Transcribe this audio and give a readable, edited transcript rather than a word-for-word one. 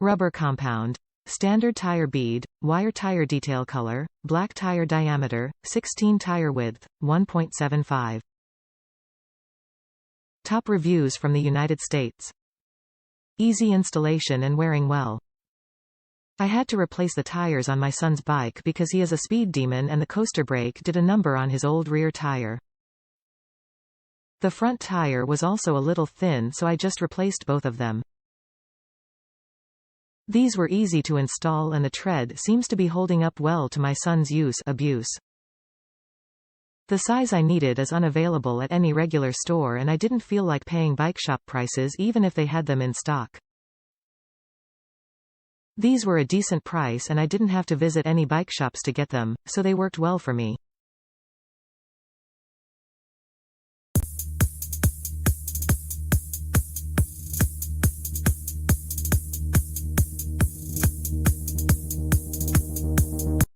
Rubber compound. StandardTire bead, WireTire detail color, BlackTire diameter, 16 tire width, 1.75. Top reviews from the United States. Easy installation and wearing well. I had to replace the tires on my son's bike because he is a speed demon and the coaster brake did a number on his old rear tire. The front tire was also a little thin, so I just replaced both of them. These were easy to install and the tread seems to be holding up well to my son's abuse. The size I needed is unavailable at any regular store and I didn't feel like paying bike shop prices even if they had them in stock. These were a decent price and I didn't have to visit any bike shops to get them, so they worked well for me.